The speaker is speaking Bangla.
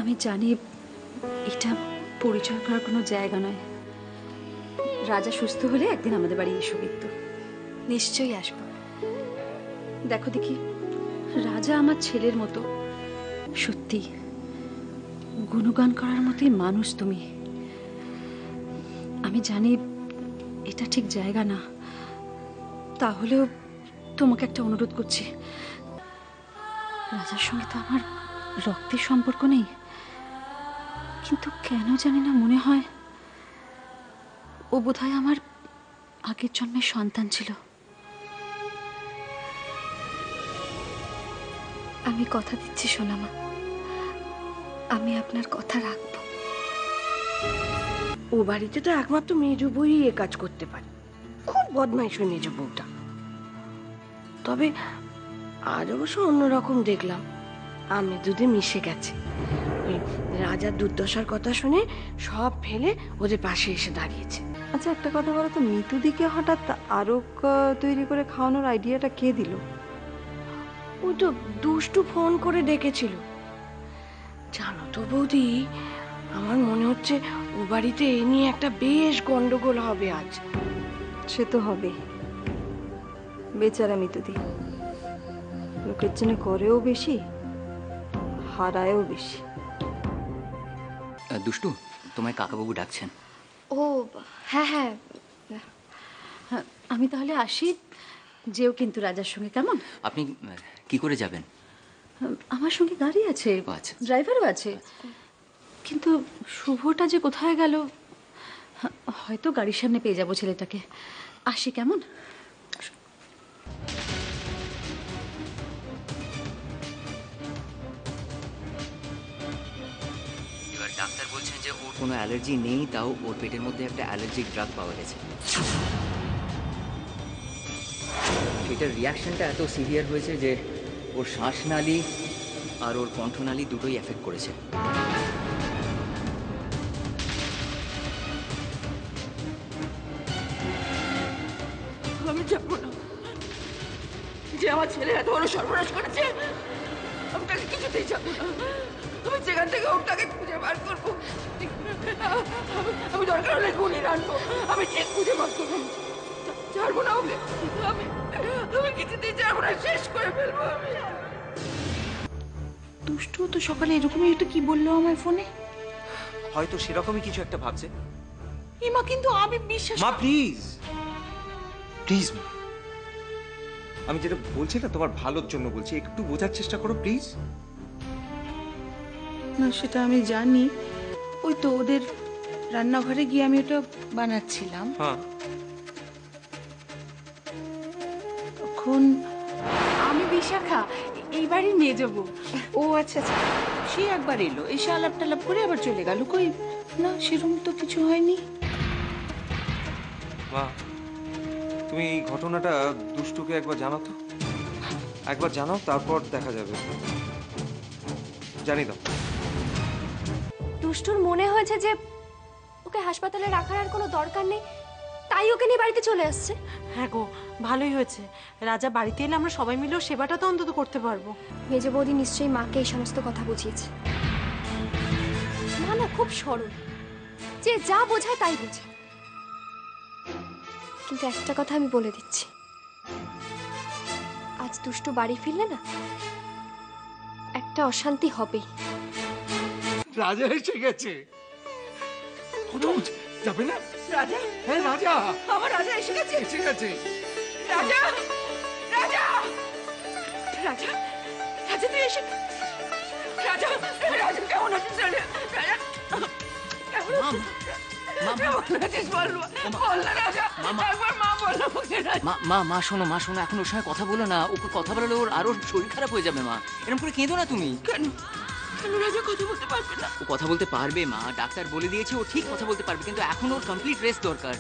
আমি জানি এটা পরিচয় করার কোনো জায়গা নয়। রাজা সুস্থ হলে একদিন আমাদের বাড়ি এসো কিন্তু। নিশ্চয়ই আসবো। দেখো দেখি, রাজা আমার ছেলের মতো, সত্যি গুণগান করার মতোই মানুষ তুমি। আমি জানি এটা ঠিক জায়গা না, তাহলেও তোমাকে একটা অনুরোধ করছি। রাজার সঙ্গে তো আমার রক্তের সম্পর্ক নেই, কিন্তু কেন জানি না মনে হয় ও বোধহয় আমার আগের জন্মের সন্তান ছিল। আমি কথা দিচ্ছি সোনামা, আমি আপনার কথা রাখবো। ও বাড়িতে তো একমাত্র মেজ বউই এ কাজ করতে পারে। খুব বদমাইশ ওই মেজ বউটা। তবে আজ অবশ্য অন্যরকম দেখলাম, আমি দুধে মিশে গেছে। ওই রাজার দুর্দশার কথা শুনে সব ফেলে ওদের পাশে এসে দাঁড়িয়েছে। আচ্ছা, একটা কথা বলো তো, মিতুদিকে হঠাৎ আরক তৈরি করে খাওয়ানোর আইডিয়াটা কে দিল? ও তো দুষ্টু ফোন করে ডেকেছিল। জানো তো বৌদি, আমার মনে হচ্ছে ও বাড়িতে এ নিয়ে একটা বেশ গন্ডগোল হবে আজ। সে তো হবে। বেচারা মিতুদি, লোকের জন্য করেও বেশি, হারায়ও বেশি। দুষ্টু, তোমায় কাকাবাবু ডাকছেন। ও হ্যাঁ হ্যাঁ, আমি তাহলে আসি। যেও কিন্তু রাজার সঙ্গে, কেমন? আপনি কি করে যাবেন? আমার সঙ্গে গাড়ি আছে, আচ্ছা। ড্রাইভারও আছে, কিন্তু শুভটা যে কোথায় গেল, হয়তো গাড়ির সামনে পেয়ে যাবো ছেলেটাকে। আসি, কেমন? এবার ডাক্তার বলছেন যে ওর কোনো অ্যালার্জি নেই, তাও ওর পেটের মধ্যে একটা অ্যালার্জিক ড্রাগ পাওয়া গেছে। এটার রিয়াকশনটা এত সিভিয়ার হয়েছে যে ওর শ্বাসনালী আর ওর কণ্ঠনালী দুটোই এফেক্ট করেছে। আমি যাবো না। যে আমার ছেলে এত বড় সর্বনাশ করেছে, আমি তাকে কিছুতেই যাবো না। আমি যেখান থেকে ওটাকে খুঁজে বার করবো। আমি দরকার হলে গুলি রাখবো, আমি ঠিক খুঁজে বার করবো। ছাড়বো না ওকে, আমি কিছুতেই যাবো না, শেষ করে ফেলবো আমি। দুষ্টু তো সকালে এরকমই একটা কি বললো আমার ফোনে। হয়তো সেরকমই কিছু একটা ভাবছে। মা কিন্তু আমি বিশ্বাস মা প্লিজ প্লিজ মা, আমি যেটা বলছি না তোমার ভালোর জন্য বলছি, একটু বোঝার চেষ্টা করো প্লিজ। না, সেটা আমি জানি। ওই তো ওদের রান্নাঘরে গিয়ে আমি ওটা বানাচ্ছিলাম, হ্যাঁ তখন আমি বিশাখা, এই বাড়ির মেয়ে যাবো। ও আচ্ছা আচ্ছা, সে একবার এলো, এসে আলাপ টালাপ করে আবার চলে গেল। কই না, সেরকম তো কিছু হয়নি। মা, তুমি এই ঘটনাটা দুষ্টুকে একবার জানাও তো, একবার জানাও, তারপর দেখা যাবে। জানি দাও। দুষ্টুর মনে হয়েছে যে ওকে হাসপাতালে রাখার আর কোনো দরকার নেই, তাই ওকে নিয়ে বাড়িতে চলে আসছে। হ্যাঁ গো, ভালোই হয়েছে। রাজা বাড়িতে এলে আমরা সবাই মিলেও সেবাটা তো অন্তত করতে পারবো। মেজ বৌদি নিশ্চয়ই মাকে এই সমস্ত কথা বুঝিয়েছে। মা না খুব সরল, যে যা বোঝায় তাই বোঝে। কিন্তু একটা কথা আমি বলে দিচ্ছি, আজ দুষ্টু বাড়ি ফিরলে না একটা অশান্তি হবেই। রাজা এসে গেছে। যাবে না রাজা? হ্যাঁ রাজা, আমার রাজা এসে গেছে। এসে গেছে রাজা, রাজা, রাজা, রাজা তুই এসে, রাজা, রাজা কেমন আছিস? রাজা, রাজা কেমন আছিস? কেমন আছিস বল, বল না রাজা, একবার মা বল আমাকে। মা শোনো, মা শোনো, এখন ওর সঙ্গে কথা বলো না। ওকে কথা বললে ওর আরো শরীর খারাপ হয়ে যাবে। মা এরকম করে কেঁদো না তুমি। কেন? রাজা কথা বলতে পারবে না? ও কথা বলতে পারবে মা, ডাক্তার বলে দিয়েছে ও ঠিক কথা বলতে পারবে, কিন্তু এখন ওর কমপ্লিট রেস্ট দরকার।